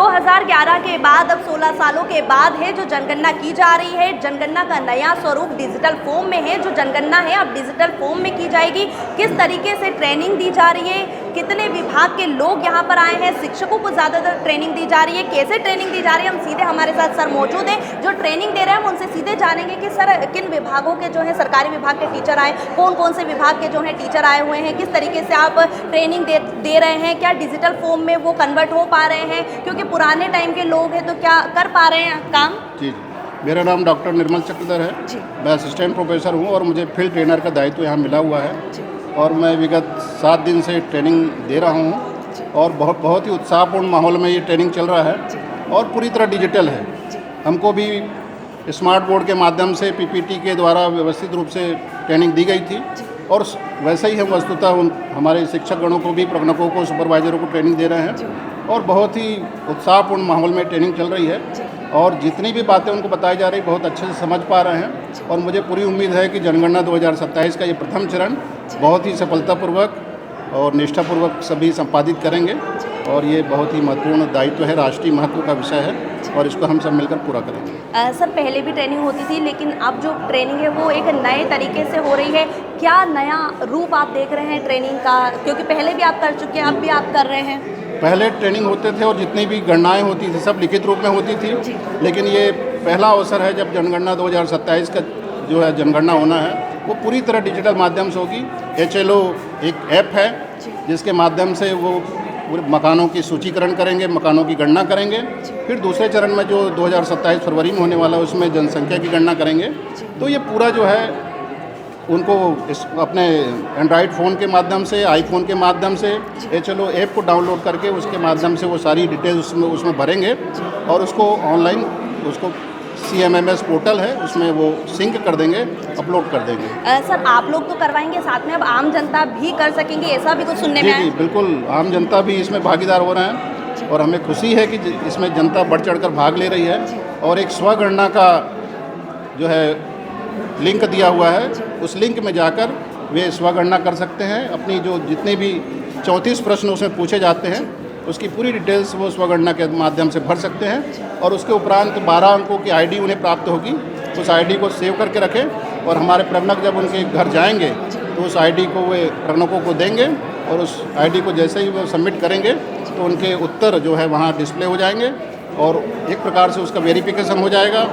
2011 के बाद अब 16 सालों के बाद है जो जनगणना की जा रही है। जनगणना का नया स्वरूप डिजिटल फॉर्म में है। जो जनगणना है अब डिजिटल फॉर्म में की जाएगी। किस तरीके से ट्रेनिंग दी जा रही है, कितने विभाग के लोग यहाँ पर आए हैं, शिक्षकों को ज़्यादातर ट्रेनिंग दी जा रही है, कैसे ट्रेनिंग दी जा रही है, हम सीधे हमारे साथ सर मौजूद हैं जो ट्रेनिंग दे रहे हैं। हम उनसे सीधे जानेंगे कि सर किन विभागों के जो है सरकारी विभाग के टीचर आए, कौन कौन से विभाग के जो है टीचर आए हुए हैं, किस तरीके से आप ट्रेनिंग दे रहे हैं, क्या डिजिटल फॉर्म में वो कन्वर्ट हो पा रहे हैं, क्योंकि पुराने टाइम के लोग हैं तो क्या कर पा रहे हैं काम। जी, मेरा नाम डॉक्टर निर्मल चक्रधर है जी। मैं असिस्टेंट प्रोफेसर हूँ और मुझे फील्ड ट्रेनर का दायित्व यहाँ मिला हुआ है जी। और मैं विगत 7 दिन से ट्रेनिंग दे रहा हूँ और बहुत ही उत्साहपूर्ण माहौल में ये ट्रेनिंग चल रहा है और पूरी तरह डिजिटल है। हमको भी स्मार्ट बोर्ड के माध्यम से पीपीटी के द्वारा व्यवस्थित रूप से ट्रेनिंग दी गई थी और वैसे ही हम वस्तुतः हमारे शिक्षकगणों को भी, प्रबंधकों को, सुपरवाइजरों को ट्रेनिंग दे रहे हैं और बहुत ही उत्साहपूर्ण माहौल में ट्रेनिंग चल रही है और जितनी भी बातें उनको बताई जा रही बहुत अच्छे से समझ पा रहे हैं और मुझे पूरी उम्मीद है कि जनगणना 2027 का ये प्रथम चरण बहुत ही सफलतापूर्वक और निष्ठापूर्वक सभी संपादित करेंगे और ये बहुत ही महत्वपूर्ण दायित्व है, राष्ट्रीय महत्व का विषय है और इसको हम सब मिलकर पूरा करेंगे। सर पहले भी ट्रेनिंग होती थी लेकिन अब जो ट्रेनिंग है वो एक नए तरीके से हो रही है। क्या नया रूप आप देख रहे हैं ट्रेनिंग का, क्योंकि पहले भी आप कर चुके हैं, अब भी आप कर रहे हैं। पहले ट्रेनिंग होते थे और जितनी भी गणनाएं होती थी सब लिखित रूप में होती थी, लेकिन ये पहला अवसर है जब जनगणना 2027 का जो है जनगणना होना है वो पूरी तरह डिजिटल माध्यम से होगी। HLO एक ऐप है जिसके माध्यम से वो पूरे मकानों की सूचीकरण करेंगे, मकानों की गणना करेंगे। फिर दूसरे चरण में जो 2027 फरवरी में होने वाला है उसमें जनसंख्या की गणना करेंगे। तो ये पूरा जो है उनको अपने एंड्रॉयड फ़ोन के माध्यम से, आईफोन के माध्यम से HLO ऐप को डाउनलोड करके उसके माध्यम से वो सारी डिटेल्स उसमें भरेंगे और उसको ऑनलाइन उसको CMMS पोर्टल है उसमें वो सिंक कर देंगे, अपलोड कर देंगे। सर आप लोग तो करवाएंगे, साथ में अब आम जनता भी कर सकेंगे, ऐसा भी कुछ सुनने में आया? जी, बिल्कुल, आम जनता भी इसमें भागीदार हो रहे हैं और हमें खुशी है कि इसमें जनता बढ़ चढ़ कर भाग ले रही है और एक स्वगणना का जो है लिंक दिया हुआ है, उस लिंक में जाकर वे स्वगणना कर सकते हैं। अपनी जो जितने भी 34 प्रश्न उसमें पूछे जाते हैं उसकी पूरी डिटेल्स वो स्वगणना के माध्यम से भर सकते हैं और उसके उपरांत 12 अंकों की ID उन्हें प्राप्त होगी। उस ID को सेव करके रखें और हमारे प्रबंधक जब उनके घर जाएंगे तो उस ID को वे प्रबंधकों को देंगे और उस ID को जैसे ही वो सबमिट करेंगे तो उनके उत्तर जो है वहाँ डिस्प्ले हो जाएंगे और एक प्रकार से उसका वेरिफिकेशन हो जाएगा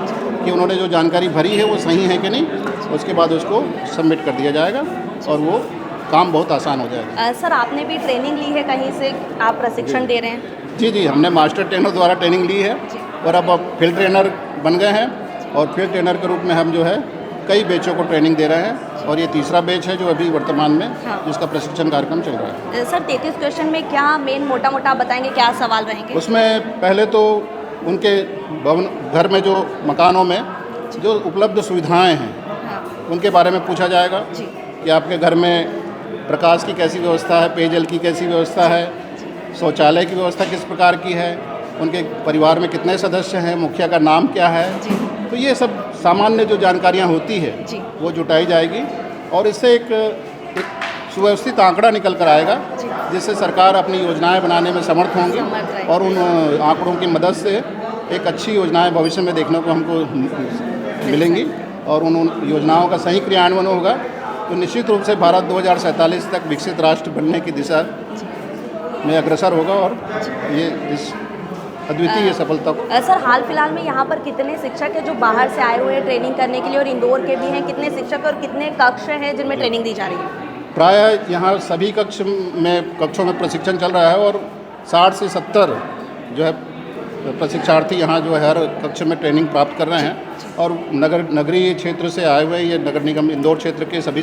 कि उन्होंने जो जानकारी भरी है वो सही है कि नहीं। उसके बाद उसको सबमिट कर दिया जाएगा और वो काम बहुत आसान हो जाएगा। सर आपने भी ट्रेनिंग ली है कहीं से, आप प्रशिक्षण दे रहे हैं? जी, हमने मास्टर ट्रेनर द्वारा ट्रेनिंग ली है और अब फील्ड ट्रेनर बन गए हैं और फील्ड ट्रेनर के रूप में हम जो है कई बैचों को ट्रेनिंग दे रहे हैं और ये तीसरा बैच है जो अभी वर्तमान में जिसका प्रशिक्षण कार्यक्रम चल रहा है। सर 33 क्वेश्चन में क्या मेन मोटा आप बताएंगे, क्या सवाल रहेंगे? उसमें पहले तो उनके भवन घर में जो मकानों में जो उपलब्ध सुविधाएँ हैं उनके बारे में पूछा जाएगा कि आपके घर में प्रकाश की कैसी व्यवस्था है, पेयजल की कैसी व्यवस्था है, शौचालय की व्यवस्था किस प्रकार की है, उनके परिवार में कितने सदस्य हैं, मुखिया का नाम क्या है। तो ये सब सामान्य जो जानकारियाँ होती है वो जुटाई जाएगी और इससे एक सुव्यवस्थित आंकड़ा निकल कर आएगा जिससे सरकार अपनी योजनाएं बनाने में समर्थ होंगी और उन आंकड़ों की मदद से एक अच्छी योजनाएं भविष्य में देखने को हमको मिलेंगी और उन योजनाओं का सही क्रियान्वयन होगा तो निश्चित रूप से भारत 2047 तक विकसित राष्ट्र बनने की दिशा में अग्रसर होगा और ये इस अद्वितीय सफलता को। सर हाल फिलहाल में यहाँ पर कितने शिक्षक हैं जो बाहर से आए हुए हैं ट्रेनिंग करने के लिए और इंदौर के भी हैं? कितने शिक्षक और कितने कक्ष हैं जिनमें ट्रेनिंग दी जा रही है? प्राय यहाँ सभी कक्षों में प्रशिक्षण चल रहा है और 60 से 70 जो है प्रशिक्षार्थी यहाँ जो है हर कक्ष में ट्रेनिंग प्राप्त कर रहे हैं और नगरीय क्षेत्र से आए हुए ये नगर निगम इंदौर क्षेत्र के सभी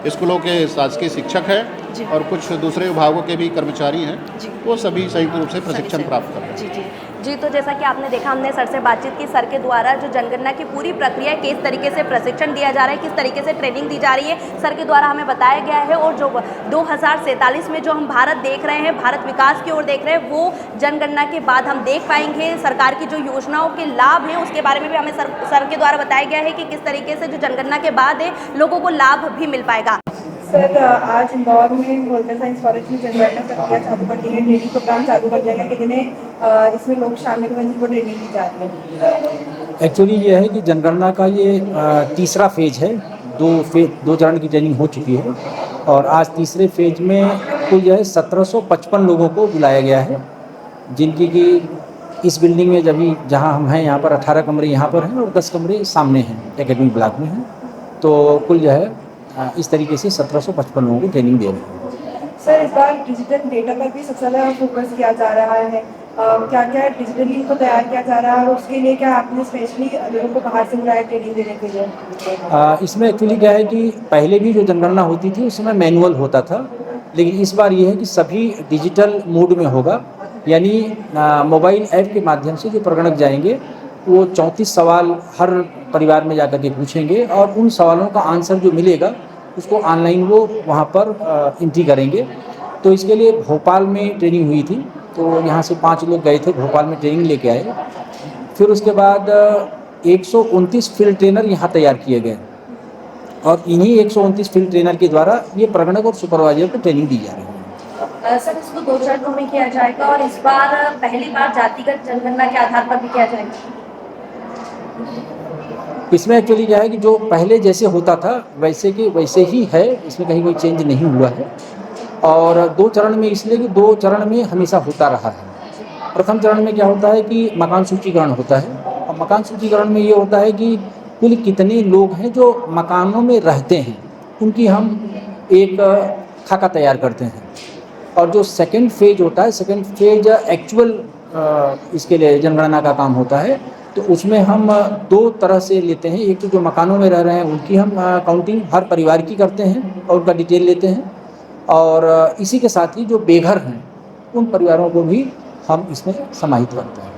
स्कूलों के शासकीय शिक्षक हैं और कुछ दूसरे विभागों के भी कर्मचारी हैं, वो सभी संयुक्त रूप से प्रशिक्षण प्राप्त कर रहे हैं। जी, तो जैसा कि आपने देखा हमने सर से बातचीत की, सर के द्वारा जो जनगणना की पूरी प्रक्रिया किस तरीके से प्रशिक्षण दिया जा रहा है, किस तरीके से ट्रेनिंग दी जा रही है, सर के द्वारा हमें बताया गया है और जो 2047 में जो हम भारत देख रहे हैं, भारत विकास की ओर देख रहे हैं, वो जनगणना के बाद हम देख पाएंगे। सरकार की जो योजनाओं के लाभ हैं उसके बारे में भी हमें सर के द्वारा बताया गया है कि किस तरीके से जो जनगणना के बाद है लोगों को लाभ भी मिल पाएगा। सर आज इंदौर में होलकर साइंस कॉलेज में जनगणना प्रक्रिया चालू कर दी है, ट्रेनिंग प्रोग्राम चालू कर दिया गया, कितने इसमें लोग शामिल हुए जिनको ट्रेनिंग दी जा रही है? एक्चुअली ये है कि जनगणना का ये तीसरा फेज है। दो चरण की ट्रेनिंग हो चुकी है और आज तीसरे फेज में कुल जो है 1755 लोगों को बुलाया गया है, जिनकी कि इस बिल्डिंग में जहाँ हम हैं यहाँ पर 18 कमरे यहाँ पर हैं और 10 कमरे सामने हैं, एकेडमिक ब्लॉक में हैं। तो कुल जो है इस तरीके से 1755 लोगों को ट्रेनिंग दे रहे हैं। सर इस बार डिजिटल डेटा पर भी सबसे ज़्यादा फोकस किया जा रहा है, क्या क्या डिजिटली इनको तैयार किया जा रहा है और उसके लिए क्या आपने स्पेशली लोगों को बाहर से बुलाया ट्रेनिंग देने के लिए? इसमें एक्चुअली क्या है कि पहले भी जो जनगणना होती थी उसमें मैनुअल होता था, लेकिन इस बार ये है कि सभी डिजिटल मोड में होगा, यानी मोबाइल ऐप के माध्यम से जो प्रगणक जाएंगे वो 34 सवाल हर परिवार में जाकर के पूछेंगे और उन सवालों का आंसर जो मिलेगा उसको ऑनलाइन वो वहाँ पर एंट्री करेंगे। तो इसके लिए भोपाल में ट्रेनिंग हुई थी, तो यहाँ से 5 लोग गए थे भोपाल में ट्रेनिंग लेके आए। फिर उसके बाद 129 फील्ड ट्रेनर यहाँ तैयार किए गए और इन्हीं 129 फील्ड ट्रेनर के द्वारा ये प्रगणक और सुपरवाइजर को ट्रेनिंग दी जा रही है। सर इसको 2 चरणों में किया जाएगा और इस बार पहली बार जातिगत जनगणना के आधार पर भी किया जाएगा। इसमें एक्चुअली क्या है कि जो पहले जैसे होता था वैसे के वैसे ही है, इसमें कहीं कोई चेंज नहीं हुआ है। और 2 चरण में इसलिए कि 2 चरण में हमेशा होता रहा है। प्रथम चरण में क्या होता है कि मकान सूचीकरण होता है और मकान सूचीकरण में ये होता है कि कुल कितने लोग हैं जो मकानों में रहते हैं, उनकी हम एक खाका तैयार करते हैं। और जो सेकंड फेज होता है, सेकंड फेज एक्चुअल इसके लिए जनगणना का काम होता है, तो उसमें हम 2 तरह से लेते हैं। एक तो जो मकानों में रह रहे हैं उनकी हम काउंटिंग हर परिवार की करते हैं और उनका डिटेल लेते हैं, और इसी के साथ ही जो बेघर हैं उन परिवारों को भी हम इसमें समाहित करते हैं।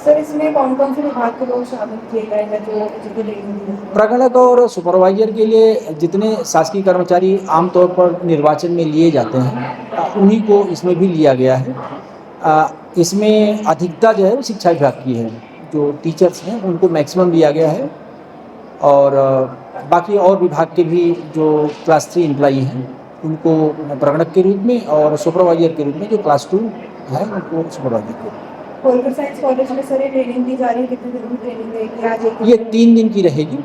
सर इसमें कौन कौन से विभाग के लोग शामिल किए गए हैं जो ट्रेनिंग दी है? प्रगणक और सुपरवाइजर के लिए जितने शासकीय कर्मचारी आमतौर पर निर्वाचन में लिए जाते हैं उन्हीं को इसमें भी लिया गया है। इसमें अधिकता जो है वो शिक्षा विभाग की है, जो टीचर्स हैं उनको मैक्सिमम लिया गया है, और बाकी और विभाग के भी जो क्लास 3 एम्प्लॉई हैं उनको प्रगणक के रूप में और सुपरवाइजर के रूप में जो क्लास 2 है उनको सुपरवाइजर के रूप में। होलकर साइंस कॉलेज में सर ये ट्रेनिंग दी जा रही है, कितने दिन की ट्रेनिंग रहेगी? आज ये 3 दिन की रहेगी,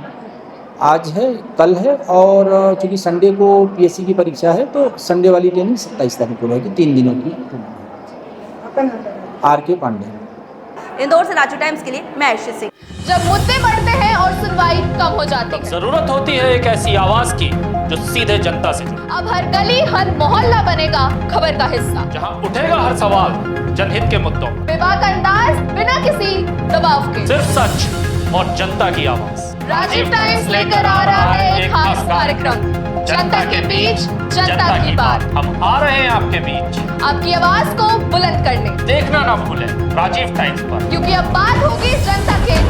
आज है, कल है, और चूँकि संडे को पीएससी की परीक्षा है तो संडे वाली ट्रेनिंग 27 तारीख को रहेगी। 3 दिनों की आपका नाम बताइए। RK पांडे। इंदौर से राजू टाइम्स के लिए मैं आशीष सिंह। जब मुद्दे बढ़ते हैं और सुनवाई कम हो जाती है, जरूरत होती है एक ऐसी आवाज की जो सीधे जनता से जुड़े। अब हर गली हर मोहल्ला बनेगा खबर का हिस्सा, जहां उठेगा हर सवाल जनहित के मुद्दों, बेबाक अंदाज बिना किसी दबाव के, सिर्फ सच और जनता की आवाज। राजीव टाइम्स लेकर आ रहा है एक खास कार्यक्रम, जनता के बीच जनता की बात। हम आ रहे हैं आपके बीच, आपकी आवाज को बुलंद करने। देखना ना भूलें राजीव टाइम्स पर, क्योंकि अब बात होगी जनता के